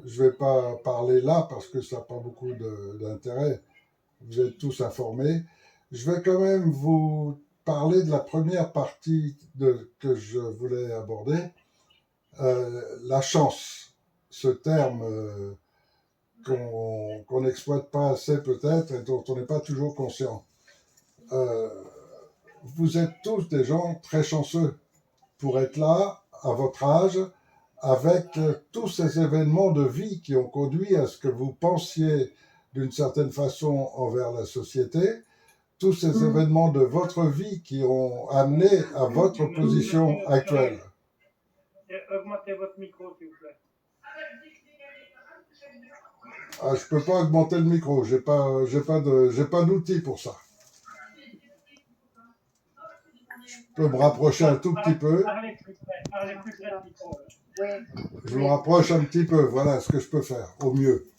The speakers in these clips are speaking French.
Je ne vais pas parler là parce que ça n'a pas beaucoup d'intérêt. Vous êtes tous informés. Je vais quand même vous parler de la première partie que je voulais aborder, la chance. Ce terme qu'on n'exploite pas assez peut-être et dont on n'est pas toujours conscient. Euh, vous êtes tous des gens très chanceux pour être là à votre âge avec tous ces événements de vie qui ont conduit à ce que vous pensiez d'une certaine façon envers la société, tous ces événements de votre vie qui ont amené à votre position actuelle. Augmentez votre micro, s'il vous plaît. Ah, je peux pas augmenter le micro, j'ai pas d'outil pour ça. Je peux me rapprocher un tout petit peu. Parlez plus près du micro. Je me rapproche un petit peu, voilà ce que je peux faire, au mieux.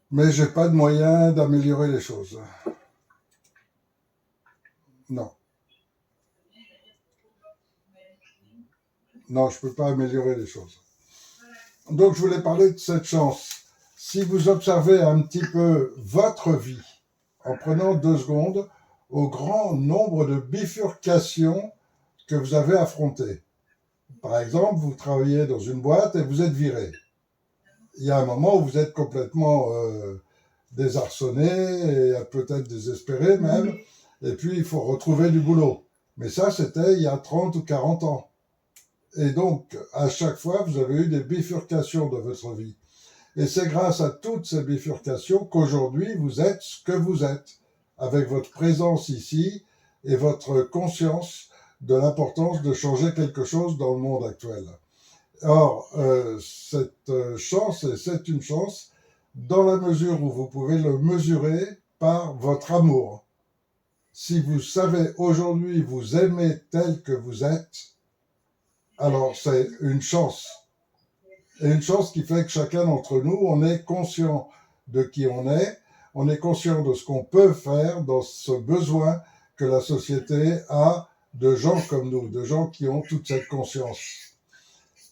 Mais j'ai pas de moyen d'améliorer les choses. Non. Non, je peux pas améliorer les choses. Donc, je voulais parler de cette chance. Si vous observez un petit peu votre vie, en prenant 2 secondes, au grand nombre de bifurcations que vous avez affrontées. Par exemple, vous travaillez dans une boîte et vous êtes viré. Il y a un moment où vous êtes complètement désarçonné et peut-être désespéré même, et puis il faut retrouver du boulot. Mais ça, c'était il y a 30 ou 40 ans. Et donc, à chaque fois, vous avez eu des bifurcations de votre vie. Et c'est grâce à toutes ces bifurcations qu'aujourd'hui, vous êtes ce que vous êtes, avec votre présence ici et votre conscience de l'importance de changer quelque chose dans le monde actuel. Or, cette chance, et c'est une chance, dans la mesure où vous pouvez le mesurer par votre amour. Si vous savez aujourd'hui vous aimer tel que vous êtes, alors c'est une chance. Et une chance qui fait que chacun d'entre nous, on est conscient de qui on est conscient de ce qu'on peut faire dans ce besoin que la société a de gens comme nous, de gens qui ont toute cette conscience.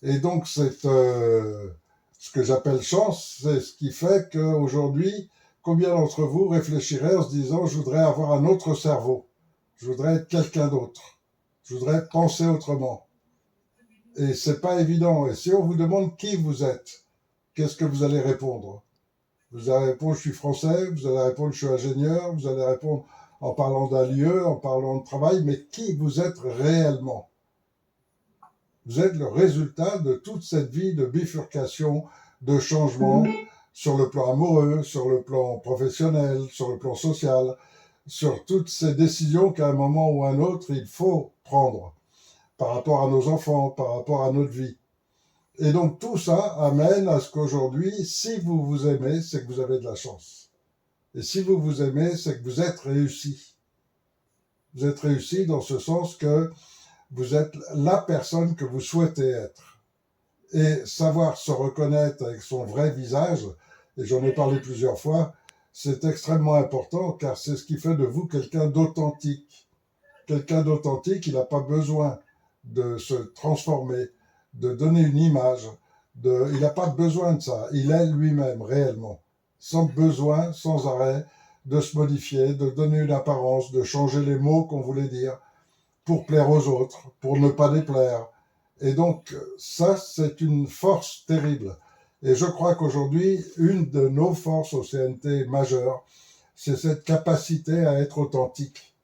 Et donc, c'est ce que j'appelle chance, c'est ce qui fait qu'aujourd'hui, combien d'entre vous réfléchiraient en se disant « je voudrais avoir un autre cerveau, je voudrais être quelqu'un d'autre, je voudrais penser autrement ». Et c'est pas évident. Et si on vous demande qui vous êtes, qu'est-ce que vous allez répondre? Vous allez répondre je suis français, vous allez répondre je suis ingénieur, vous allez répondre en parlant d'un lieu, en parlant de travail, mais qui vous êtes réellement? Vous êtes le résultat de toute cette vie de bifurcation, de changement sur le plan amoureux, sur le plan professionnel, sur le plan social, sur toutes ces décisions qu'à un moment ou à un autre, il faut prendre par rapport à nos enfants, par rapport à notre vie. Et donc tout ça amène à ce qu'aujourd'hui, si vous vous aimez, c'est que vous avez de la chance. Et si vous vous aimez, c'est que vous êtes réussi. Vous êtes réussi dans ce sens que vous êtes la personne que vous souhaitez être. Et savoir se reconnaître avec son vrai visage, et j'en ai parlé plusieurs fois, c'est extrêmement important car c'est ce qui fait de vous quelqu'un d'authentique. Quelqu'un d'authentique, il n'a pas besoin de se transformer, de donner une image, il n'a pas besoin de ça. Il est lui-même réellement, sans besoin, sans arrêt, de se modifier, de donner une apparence, de changer les mots qu'on voulait dire pour plaire aux autres, pour ne pas déplaire. Et donc, ça, c'est une force terrible. Et je crois qu'aujourd'hui, une de nos forces au CNT majeures, c'est cette capacité à être authentique.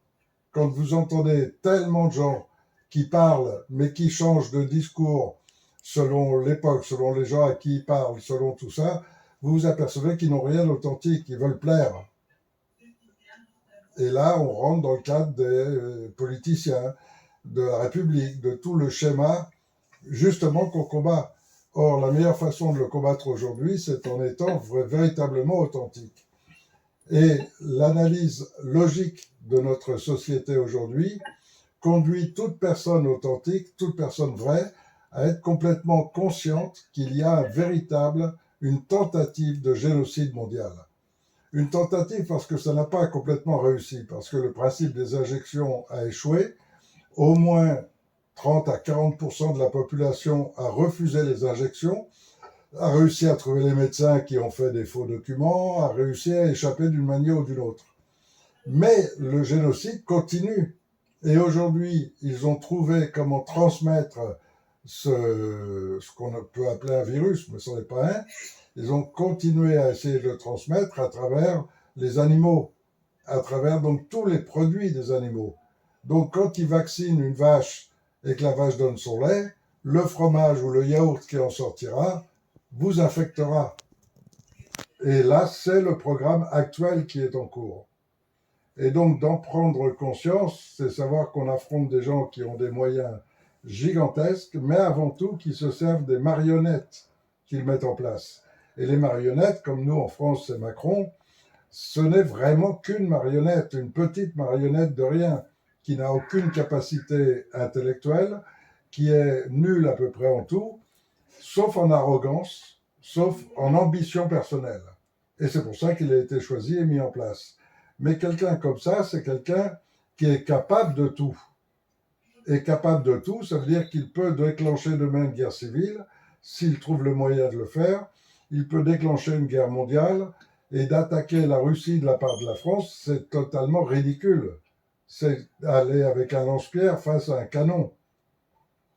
Quand vous entendez tellement de gens qui parlent, mais qui changent de discours selon l'époque, selon les gens à qui ils parlent, selon tout ça, vous vous apercevez qu'ils n'ont rien d'authentique, ils veulent plaire. Et là, on rentre dans le cadre des politiciens, de la République, de tout le schéma, justement, qu'on combat. Or, la meilleure façon de le combattre aujourd'hui, c'est en étant véritablement authentique. Et l'analyse logique de notre société aujourd'hui conduit toute personne authentique, toute personne vraie, à être complètement consciente qu'il y a une tentative de génocide mondial. Une tentative parce que ça n'a pas complètement réussi, parce que le principe des injections a échoué. Au moins 30 à 40% de la population a refusé les injections, a réussi à trouver les médecins qui ont fait des faux documents, a réussi à échapper d'une manière ou d'une autre. Mais le génocide continue. Et aujourd'hui, ils ont trouvé comment transmettre ce qu'on peut appeler un virus, mais ce n'est pas un. Ils ont continué à essayer de le transmettre à travers les animaux, à travers donc tous les produits des animaux. Donc quand ils vaccinent une vache et que la vache donne son lait, le fromage ou le yaourt qui en sortira vous infectera. Et là, c'est le programme actuel qui est en cours. Et donc d'en prendre conscience, c'est savoir qu'on affronte des gens qui ont des moyens gigantesques, mais avant tout qui se servent des marionnettes qu'ils mettent en place. Et les marionnettes, comme nous en France, c'est Macron, ce n'est vraiment qu'une marionnette, une petite marionnette de rien, qui n'a aucune capacité intellectuelle, qui est nulle à peu près en tout, sauf en arrogance, sauf en ambition personnelle. Et c'est pour ça qu'il a été choisi et mis en place. Mais quelqu'un comme ça, c'est quelqu'un qui est capable de tout. Et capable de tout, ça veut dire qu'il peut déclencher demain une guerre civile, s'il trouve le moyen de le faire. Il peut déclencher une guerre mondiale, et d'attaquer la Russie de la part de la France, c'est totalement ridicule. C'est aller avec un lance-pierre face à un canon.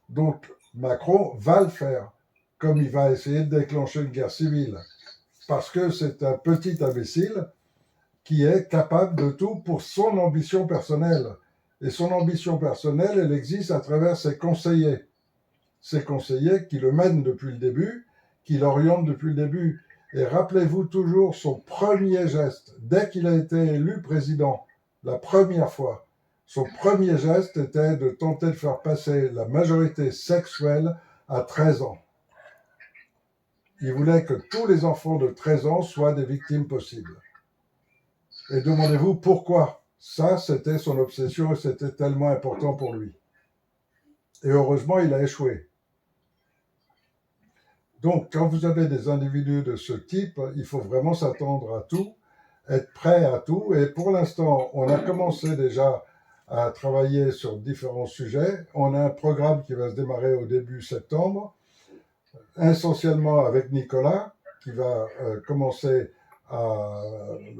Donc Macron va le faire, comme il va essayer de déclencher une guerre civile. Parce que c'est un petit imbécile qui est capable de tout pour son ambition personnelle. Et son ambition personnelle, elle existe à travers ses conseillers. Ses conseillers qui le mènent depuis le début, qui l'orientent depuis le début. Et rappelez-vous toujours son premier geste, dès qu'il a été élu président, la première fois, son premier geste était de tenter de faire passer la majorité sexuelle à 13 ans. Il voulait que tous les enfants de 13 ans soient des victimes possibles. Et demandez-vous pourquoi. Ça, c'était son obsession et c'était tellement important pour lui. Et heureusement, il a échoué. Donc, quand vous avez des individus de ce type, il faut vraiment s'attendre à tout, être prêt à tout. Et pour l'instant, on a commencé déjà à travailler sur différents sujets. On a un programme qui va se démarrer au début septembre, essentiellement avec Nicolas, qui va commencer à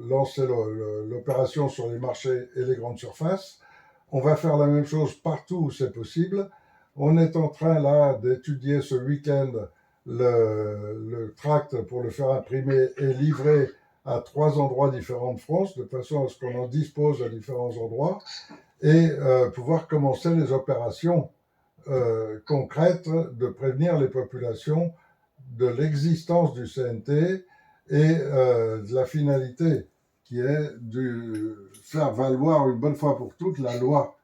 lancer l'opération sur les marchés et les grandes surfaces. On va faire la même chose partout où c'est possible. On est en train là d'étudier ce week-end le tract pour le faire imprimer et livrer à 3 endroits différents de France, de façon à ce qu'on en dispose à différents endroits, et pouvoir commencer les opérations concrètes de prévenir les populations de l'existence du CNT et de la finalité qui est de faire valoir une bonne fois pour toutes la loi.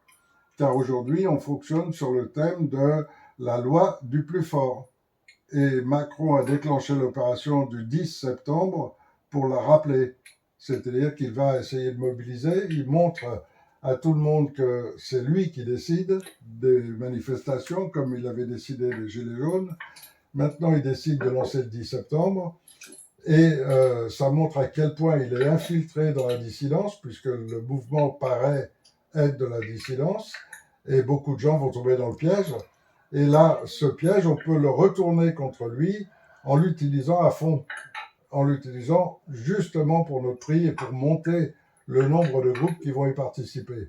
Car aujourd'hui, on fonctionne sur le thème de la loi du plus fort. Et Macron a déclenché l'opération du 10 septembre pour la rappeler. C'est-à-dire qu'il va essayer de mobiliser, il montre à tout le monde que c'est lui qui décide des manifestations, comme il avait décidé des Gilets jaunes. Maintenant, il décide de lancer le 10 septembre. Et ça montre à quel point il est infiltré dans la dissidence, puisque le mouvement paraît être de la dissidence, et beaucoup de gens vont tomber dans le piège. Et là, ce piège, on peut le retourner contre lui en l'utilisant à fond, en l'utilisant justement pour notre prix et pour monter le nombre de groupes qui vont y participer.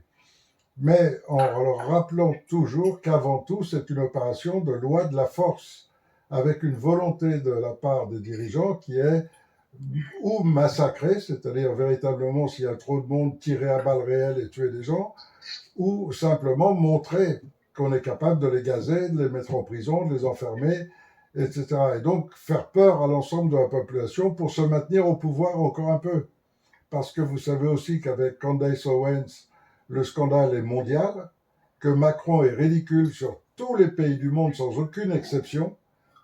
Mais en leur rappelant toujours qu'avant tout, c'est une opération de loi de la force, avec une volonté de la part des dirigeants qui est ou massacrer, c'est-à-dire véritablement s'il y a trop de monde, tirer à balles réelles et tuer des gens, ou simplement montrer qu'on est capable de les gazer, de les mettre en prison, de les enfermer, etc. Et donc faire peur à l'ensemble de la population pour se maintenir au pouvoir encore un peu. Parce que vous savez aussi qu'avec Candace Owens, le scandale est mondial, que Macron est ridicule sur tous les pays du monde sans aucune exception,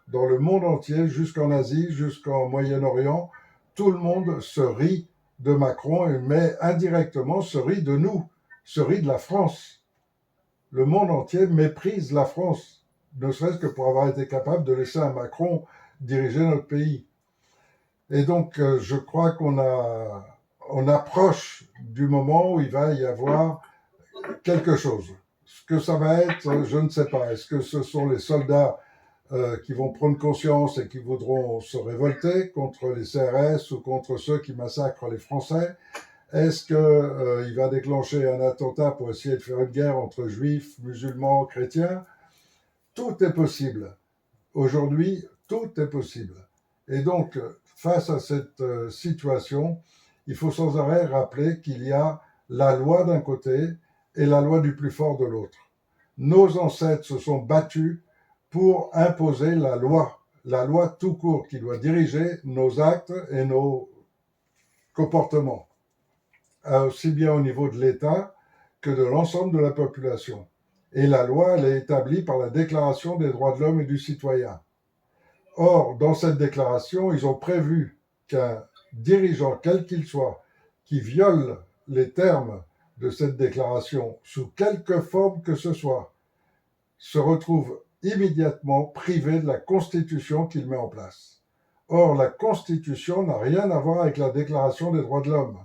dans le monde entier, jusqu'en Asie, jusqu'en Moyen-Orient, tout le monde se rit de Macron, mais indirectement se rit de nous, se rit de la France. Le monde entier méprise la France, ne serait-ce que pour avoir été capable de laisser un Macron diriger notre pays. Et donc, je crois qu'on approche du moment où il va y avoir quelque chose. Ce que ça va être, je ne sais pas. Est-ce que ce sont les soldats qui vont prendre conscience et qui voudront se révolter contre les CRS ou contre ceux qui massacrent les Français? Est-ce qu'il va déclencher un attentat pour essayer de faire une guerre entre juifs, musulmans, chrétiens? Tout est possible. Aujourd'hui, tout est possible. Et donc, face à cette situation, il faut sans arrêt rappeler qu'il y a la loi d'un côté et la loi du plus fort de l'autre. Nos ancêtres se sont battus pour imposer la loi tout court qui doit diriger nos actes et nos comportements, aussi bien au niveau de l'État que de l'ensemble de la population. Et la loi, elle est établie par la Déclaration des droits de l'homme et du citoyen. Or, dans cette déclaration, ils ont prévu qu'un dirigeant, quel qu'il soit, qui viole les termes de cette déclaration, sous quelque forme que ce soit, se retrouve immédiatement privé de la Constitution qu'il met en place. Or, la Constitution n'a rien à voir avec la Déclaration des droits de l'homme.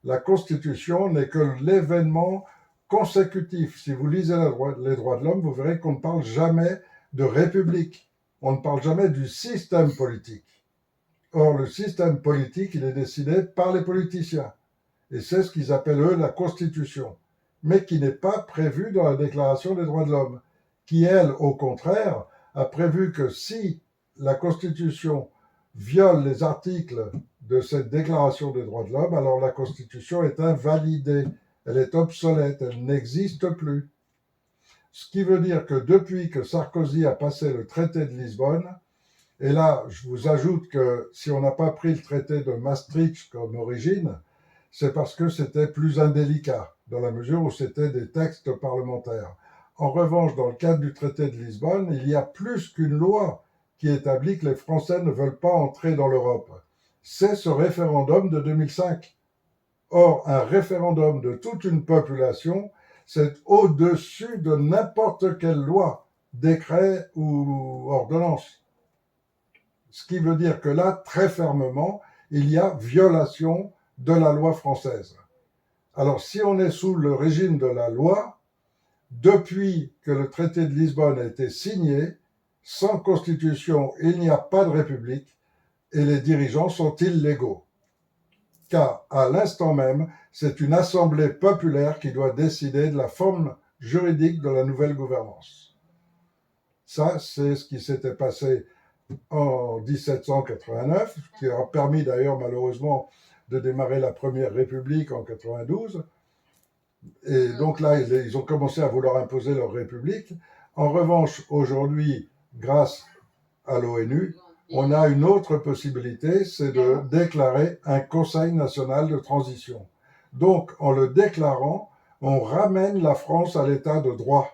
La Constitution n'est que l'événement consécutif. Si vous lisez les droits de l'homme, vous verrez qu'on ne parle jamais de république. On ne parle jamais du système politique. Or, le système politique, il est décidé par les politiciens. Et c'est ce qu'ils appellent, eux, la Constitution. Mais qui n'est pas prévu dans la Déclaration des droits de l'homme. Qui, elle, au contraire, a prévu que si la Constitution viole les articles de cette Déclaration des droits de l'homme, alors la Constitution est invalidée, elle est obsolète, elle n'existe plus. Ce qui veut dire que depuis que Sarkozy a passé le traité de Lisbonne, et là, je vous ajoute que si on n'a pas pris le traité de Maastricht comme origine, c'est parce que c'était plus indélicat, dans la mesure où c'était des textes parlementaires. En revanche, dans le cadre du traité de Lisbonne, il y a plus qu'une loi qui établit que les Français ne veulent pas entrer dans l'Europe. C'est ce référendum de 2005. Or, un référendum de toute une population, c'est au-dessus de n'importe quelle loi, décret ou ordonnance. Ce qui veut dire que là, très fermement, il y a violation de la loi française. Alors, si on est sous le régime de la loi, depuis que le traité de Lisbonne a été signé, sans constitution, il n'y a pas de république et les dirigeants sont illégaux. Car, à l'instant même, c'est une assemblée populaire qui doit décider de la forme juridique de la nouvelle gouvernance. Ça, c'est ce qui s'était passé en 1789, qui a permis d'ailleurs malheureusement de démarrer la première république en 92. Et donc là, ils ont commencé à vouloir imposer leur république. En revanche, aujourd'hui, grâce à l'ONU, on a une autre possibilité, c'est de déclarer un Conseil national de transition. Donc, en le déclarant, on ramène la France à l'état de droit.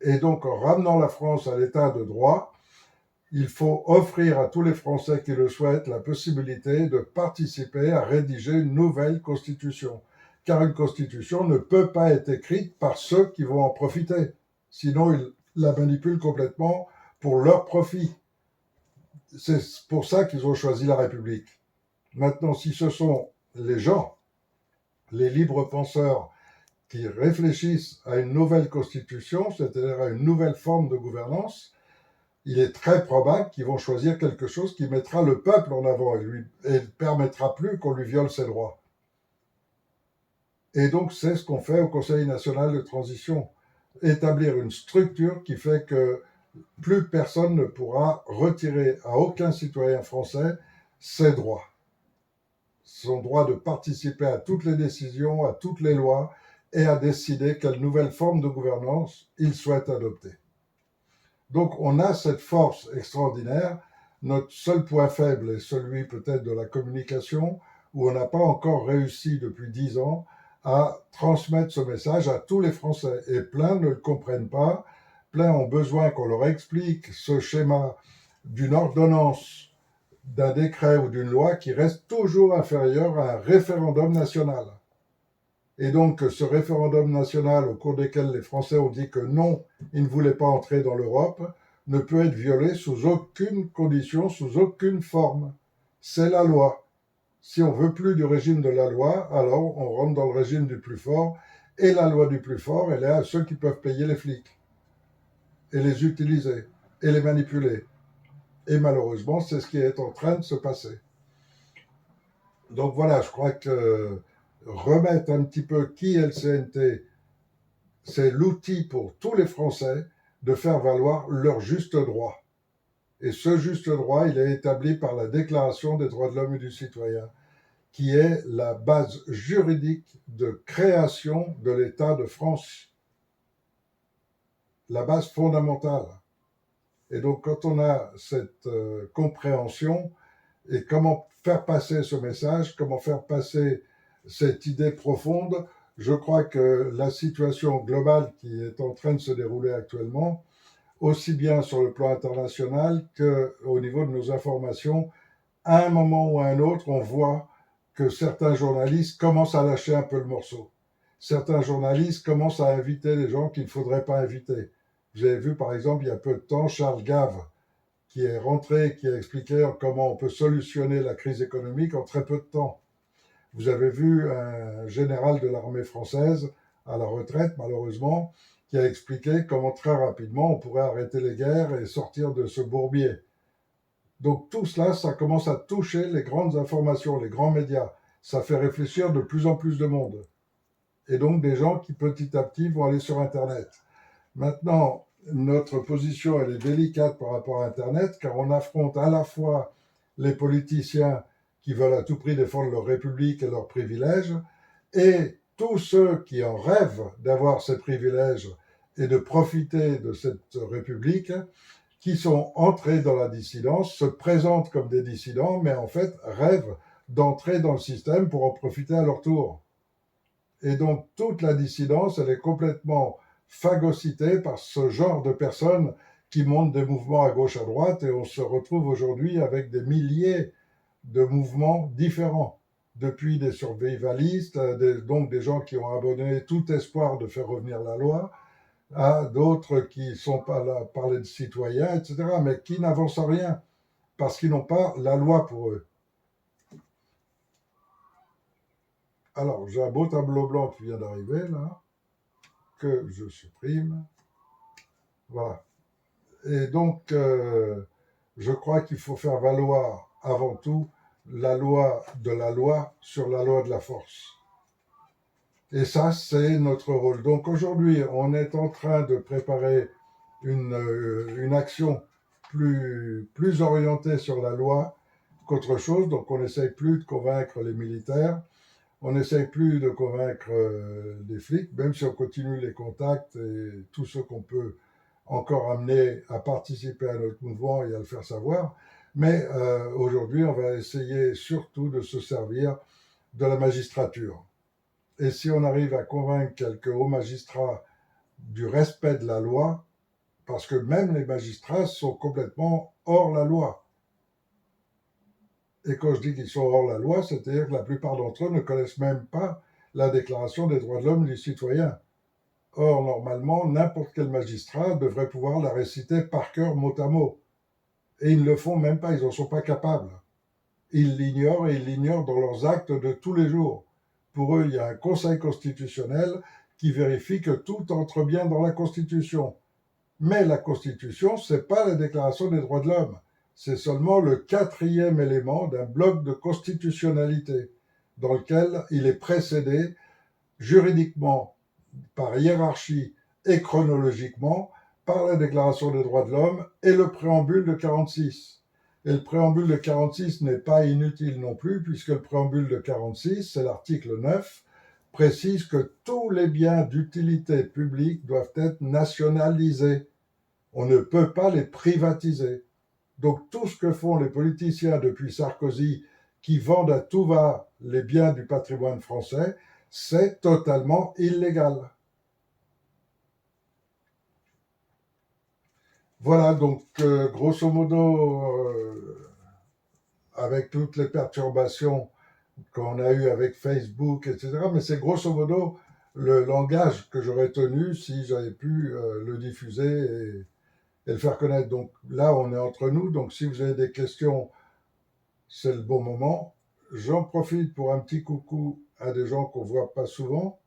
Et donc, en ramenant la France à l'état de droit, il faut offrir à tous les Français qui le souhaitent la possibilité de participer à rédiger une nouvelle constitution. Car une constitution ne peut pas être écrite par ceux qui vont en profiter. Sinon, ils la manipulent complètement pour leur profit. C'est pour ça qu'ils ont choisi la République. Maintenant, si ce sont les gens, les libres penseurs, qui réfléchissent à une nouvelle constitution, c'est-à-dire à une nouvelle forme de gouvernance, il est très probable qu'ils vont choisir quelque chose qui mettra le peuple en avant et ne permettra plus qu'on lui viole ses droits. Et donc, c'est ce qu'on fait au Conseil national de transition. Établir une structure qui fait que plus personne ne pourra retirer à aucun citoyen français ses droits. Son droit de participer à toutes les décisions, à toutes les lois, et à décider quelle nouvelle forme de gouvernance il souhaite adopter. Donc on a cette force extraordinaire. Notre seul point faible est celui peut-être de la communication, où on n'a pas encore réussi depuis 10 ans à transmettre ce message à tous les Français. Et plein ne le comprennent pas, plein ont besoin qu'on leur explique ce schéma d'une ordonnance, d'un décret ou d'une loi qui reste toujours inférieur à un référendum national. Et donc ce référendum national au cours desquels les Français ont dit que non, ils ne voulaient pas entrer dans l'Europe, ne peut être violé sous aucune condition, sous aucune forme. C'est la loi. Si on veut plus du régime de la loi, alors on rentre dans le régime du plus fort Et la loi du plus fort, elle est à ceux qui peuvent payer les flics et les utiliser et les manipuler. Et malheureusement, c'est ce qui est en train de se passer. Donc voilà, je crois que remettre un petit peu qui est le CNT, c'est l'outil pour tous les Français de faire valoir leur juste droit. Et ce juste droit, il est établi par la Déclaration des droits de l'homme et du citoyen, qui est la base juridique de création de l'État de France, la base fondamentale. Et donc, quand on a cette compréhension et comment faire passer ce message, comment faire passer cette idée profonde, je crois que la situation globale qui est en train de se dérouler actuellement, aussi bien sur le plan international qu'au niveau de nos informations, à un moment ou à un autre, on voit que certains journalistes commencent à lâcher un peu le morceau. Certains journalistes commencent à inviter des gens qu'il ne faudrait pas inviter. Vous avez vu, par exemple, il y a peu de temps, Charles Gave, qui est rentré, qui a expliqué comment on peut solutionner la crise économique en très peu de temps. Vous avez vu un général de l'armée française, à la retraite malheureusement, qui a expliqué comment très rapidement on pourrait arrêter les guerres et sortir de ce bourbier. Donc tout cela, ça commence à toucher les grandes informations, les grands médias. Ça fait réfléchir de plus en plus de monde. Et donc des gens qui petit à petit vont aller sur Internet. Maintenant, notre position, elle est délicate par rapport à Internet, car on affronte à la fois les politiciens qui veulent à tout prix défendre leur République et leurs privilèges, et tous ceux qui en rêvent d'avoir ces privilèges et de profiter de cette République, qui sont entrés dans la dissidence, se présentent comme des dissidents, mais en fait rêvent d'entrer dans le système pour en profiter à leur tour. Et donc toute la dissidence, elle est complètement phagocytée par ce genre de personnes qui montent des mouvements à gauche, à droite, et on se retrouve aujourd'hui avec des milliers de mouvements différents, depuis des survivalistes, donc des gens qui ont abandonné tout espoir de faire revenir la loi, à d'autres qui sont pas là parler de citoyens, etc., mais qui n'avancent rien, parce qu'ils n'ont pas la loi pour eux. Alors, j'ai un beau tableau blanc qui vient d'arriver, là, que je supprime. Voilà. Et donc, je crois qu'il faut faire valoir avant tout la loi de la loi sur la loi de la force. Et ça, c'est notre rôle. Donc aujourd'hui, on est en train de préparer une action plus orientée sur la loi qu'autre chose. Donc on n'essaye plus de convaincre les militaires, on n'essaye plus de convaincre les flics, même si on continue les contacts et tous ceux qu'on peut encore amener à participer à notre mouvement et à le faire savoir. Mais aujourd'hui, on va essayer surtout de se servir de la magistrature. Et si on arrive à convaincre quelques hauts magistrats du respect de la loi, parce que même les magistrats sont complètement hors la loi. Et quand je dis qu'ils sont hors la loi, c'est-à-dire que la plupart d'entre eux ne connaissent même pas la Déclaration des droits de l'homme et du citoyen. Or, normalement, n'importe quel magistrat devrait pouvoir la réciter par cœur mot à mot. Et ils ne le font même pas, ils n'en sont pas capables. Ils l'ignorent et ils l'ignorent dans leurs actes de tous les jours. Pour eux, il y a un conseil constitutionnel qui vérifie que tout entre bien dans la Constitution. Mais la Constitution, ce n'est pas la Déclaration des droits de l'homme. C'est seulement le 4e élément d'un bloc de constitutionnalité dans lequel il est précédé juridiquement, par hiérarchie et chronologiquement, par la Déclaration des droits de l'homme et le préambule de 46. Et le préambule de 46 n'est pas inutile non plus, puisque le préambule de 46, c'est l'article 9, précise que tous les biens d'utilité publique doivent être nationalisés. On ne peut pas les privatiser. Donc tout ce que font les politiciens depuis Sarkozy, qui vendent à tout va les biens du patrimoine français, c'est totalement illégal. Voilà, donc grosso modo, avec toutes les perturbations qu'on a eues avec Facebook, etc., mais c'est grosso modo le langage que j'aurais tenu si j'avais pu le diffuser et le faire connaître. Donc là, on est entre nous, donc si vous avez des questions, c'est le bon moment. J'en profite pour un petit coucou à des gens qu'on ne voit pas souvent.